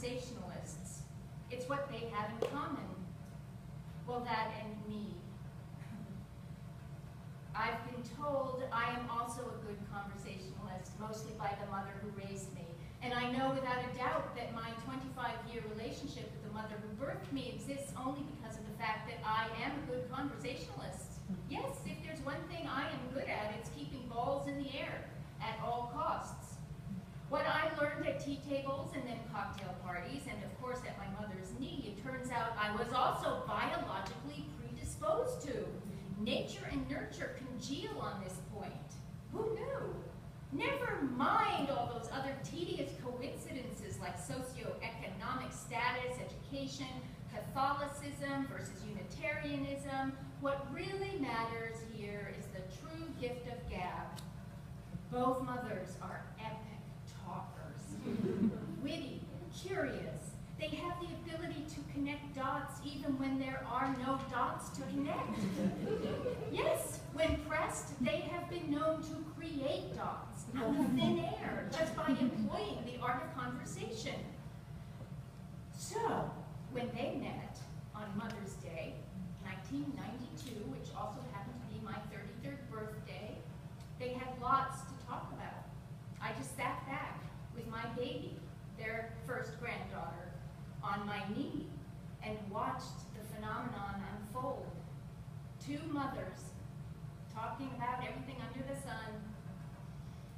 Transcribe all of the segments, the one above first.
conversationalists. It's what they have in common. Well, that and me. I've been told I am also a good conversationalist, mostly by the mother who raised me. And I know without a doubt that my 25-year relationship with the mother who birthed me exists only because of the fact that I am a good conversationalist. Yes, if there's one thing I am good at, it's keeping balls in the air at all costs. What I learned at tea tables and then cocktail parties, and of course at my mother's knee, it turns out I was also biologically predisposed to. Nature and nurture congeal on this point. Who knew? Never mind all those other tedious coincidences like socioeconomic status, education, Catholicism versus Unitarianism. What really matters here is the true gift of gab. Both mothers are epic talkers, witty, curious. They have the ability to connect dots even when there are no dots to connect. Yes, when pressed, they have been known to create dots out of thin air just by employing the art of conversation. So, when they met on Mother's Day, 1992, which also happened to be my 33rd birthday, they had lots to talk about. I just sat back with my baby, their first granddaughter, on my knee and watched the phenomenon unfold. Two mothers talking about everything under the sun.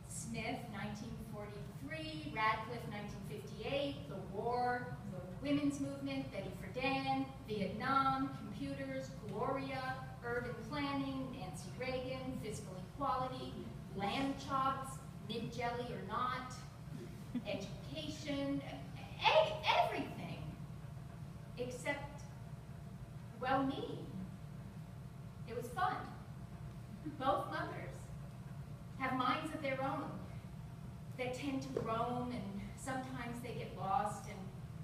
Smith, 1943, Radcliffe, 1958, the war, the women's movement, Betty Friedan, Vietnam, computers, Gloria, urban planning, Nancy Reagan, fiscal equality, lamb chops, mid-jelly or not, education, everything. Except, well, me. It was fun. Both mothers have minds of their own that tend to roam, and sometimes they get lost, and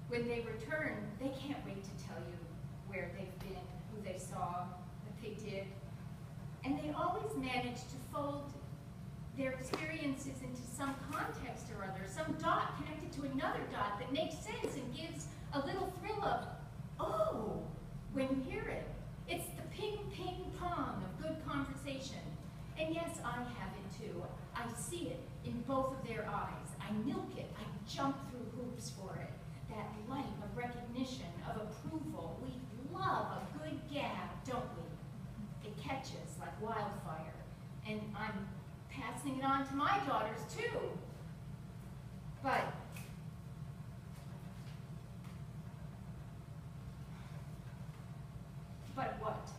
when they return, they can't wait to tell you where they've been, who they saw, what they did. And they always manage to fold their experiences into some context or other, some dot connected to another dot that makes sense and gives a little thrill of, oh, when you hear it. It's the ping, ping, pong of good conversation. And yes, I have it too. I see it in both of their eyes. I milk it. I jump through hoops for it. That light of recognition, of approval. We love a good gab, don't we? It catches like wildfire. And I'm passing it on to my daughters too. But what?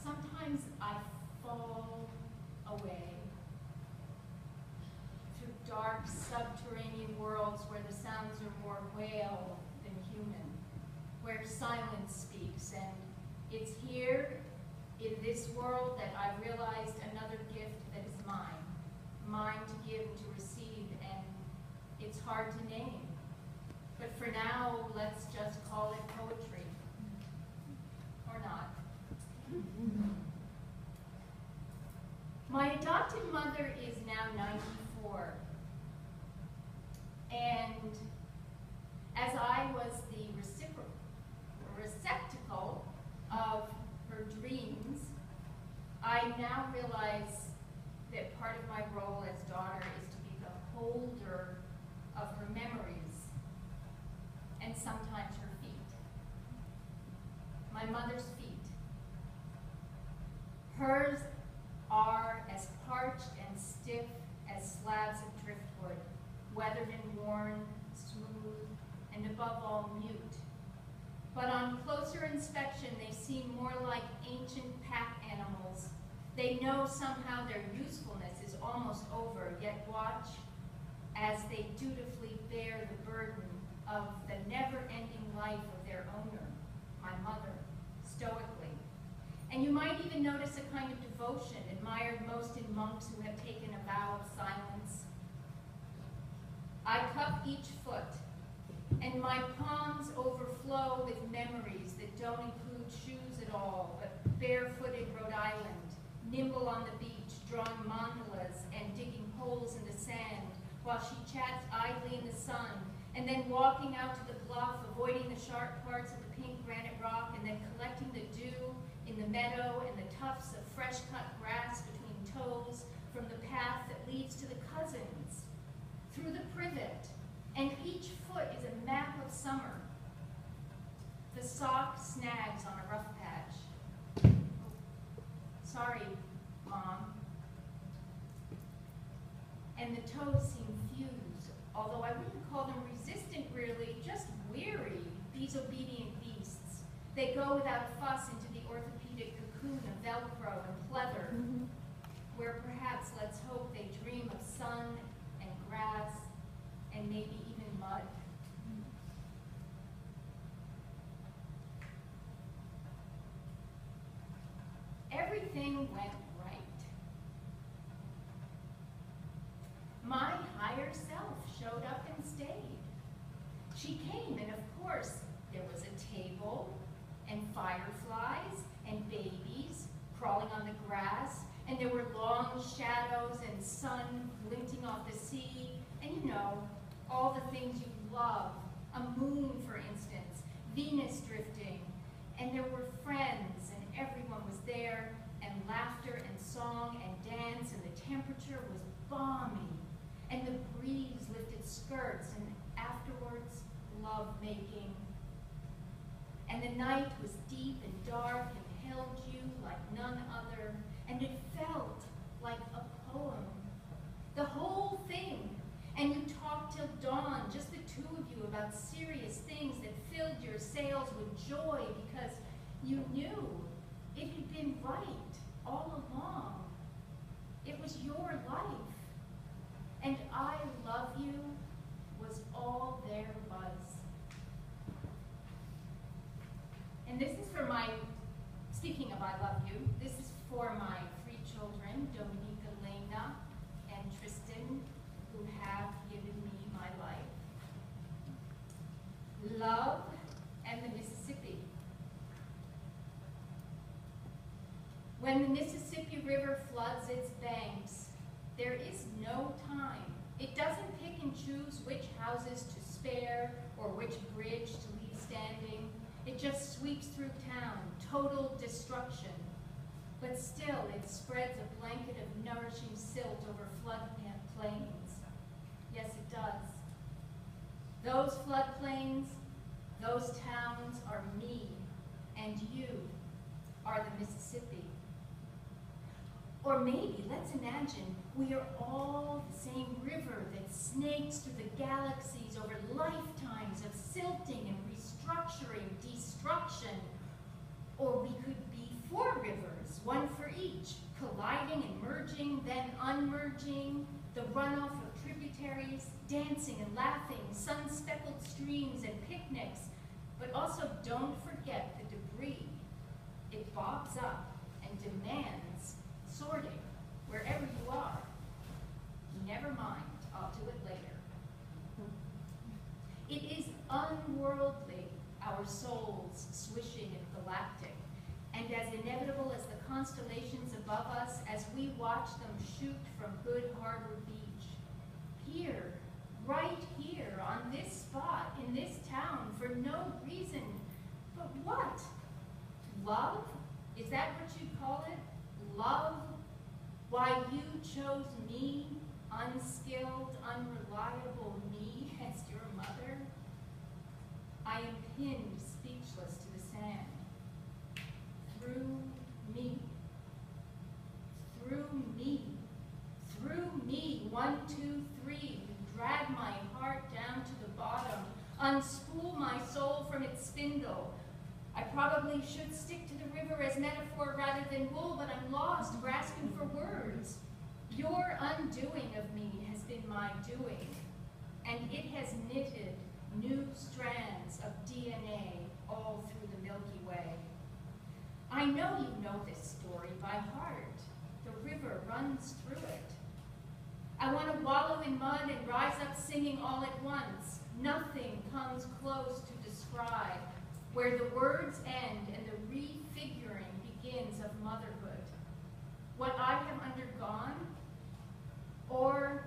Sometimes I fall away through dark subterranean worlds where the sounds are more whale than human, where silence speaks, and it's here in this world that I realized another gift that is mine to give and to receive, and it's hard to name. But for now, let's just call it poetry. Or not. My adopted mother is now 94. And as I was the receptacle of her dreams, I now realize that part of my role as daughter is to be the holder of her memories, and sometimes her feet. My mother's feet. Hers are as parched and stiff as slabs of driftwood, weathered and worn, smooth, and above all, mute. But on closer inspection, they seem more like ancient pack animals. They know somehow their usefulness is almost over, yet watch as they dutifully bear the burden of the never-ending life of their owner, my mother, stoically. And you might even notice a kind of devotion admired most in monks who have taken a vow of silence. I cup each foot, and my palms overflow with memories that don't include shoes at all, but barefooted Rhode Island, nimble on the beach, drawing mandalas and digging holes in the sand while she chats idly in the sun, and then walking out to the bluff, avoiding the sharp parts of the pink granite rock, and then collecting the dew in the meadow and the tufts of fresh-cut grass between toes from the path that leads to the cousins, through the privet, and each foot is a map of summer. The sock snags on a rough patch. Sorry, Mom. And the toes seem fused, although I wouldn't call them resistant really, just weary, these obedient beasts. They go without a fuss into the orthopedic cocoon of Velcro and pleather, where perhaps, let's hope, they dream of sun and grass and maybe even mud. Everything went right. My higher self showed up and stayed. She came, and of course, there was a table, and fireflies, and babies crawling on the grass, and there were long shadows and sun glinting off the sea, and you know, all the things you love, a moon, for instance, Venus drifting, and there were friends, and everyone was there, and laughter and song and dance, and the temperature was balmy, and the breeze lifted skirts, and afterwards, love-making. And the night was deep and dark and held you like none other, and it felt like a poem. The whole thing. And you talked till dawn, just the two of you, about serious things that filled your sails with joy because you knew it had been right all along. It was your life. And I love you was all there was. And this is for my, speaking of I love you, this is for my 3 children, Dominica, Lena, and Tristan, who have given me my life. Love and the Mississippi. When the Mississippi River floods its banks, there is no time. It doesn't pick and choose which houses to spare or which bridge to leave standing. It just sweeps through town, total destruction. But still, it spreads a blanket of nourishing silt over floodplains. Yes, it does. Those floodplains, those towns are me, and you are the Mississippi. Or maybe, let's imagine, we are all the same river that snakes through the galaxies over lifetimes of silting and restructuring, destruction. Or we could be 4 rivers, one for each, colliding and merging, then unmerging, the runoff of tributaries, dancing and laughing, sun-speckled streams and picnics. But also don't forget the debris. It bobs up and demands sorting wherever you are. Never mind, I'll do it later. It is unworldly, our souls swishing and galactic, and as inevitable as the constellations above us as we watch them shoot from Good Harbor Beach. Here, right here, on this spot, in this town, for no reason. But what? Love? Is that what you'd call it? Love? Why you chose me, unskilled, unreliable me, as your mother? I am pinned speechless to the sand. Through me. Through me. Through me. 1, 2, 3. You drag my heart down to the bottom. Unspool my soul from its spindle. I probably should stick to the river as metaphor rather than wool, but I'm lost, grasping for words. Your undoing of me has been my doing, and it has knitted new strands of DNA all through the Milky Way. I know you know this story by heart. The river runs through it. I want to wallow in mud and rise up singing all at once. Nothing comes close to describe where the words end and the refiguring begins of motherhood. What I have undergone, or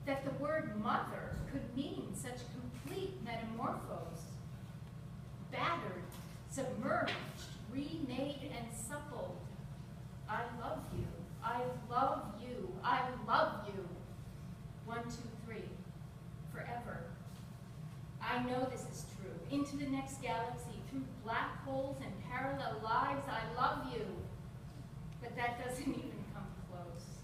that the word mother could mean such complete metamorphose. Battered, submerged, remade and suppled. I love you, I love you, I love you. 1, 2, 3, forever. I know this is true. Into the next galaxy, through black holes and parallel lives, I love you. But that doesn't even come close.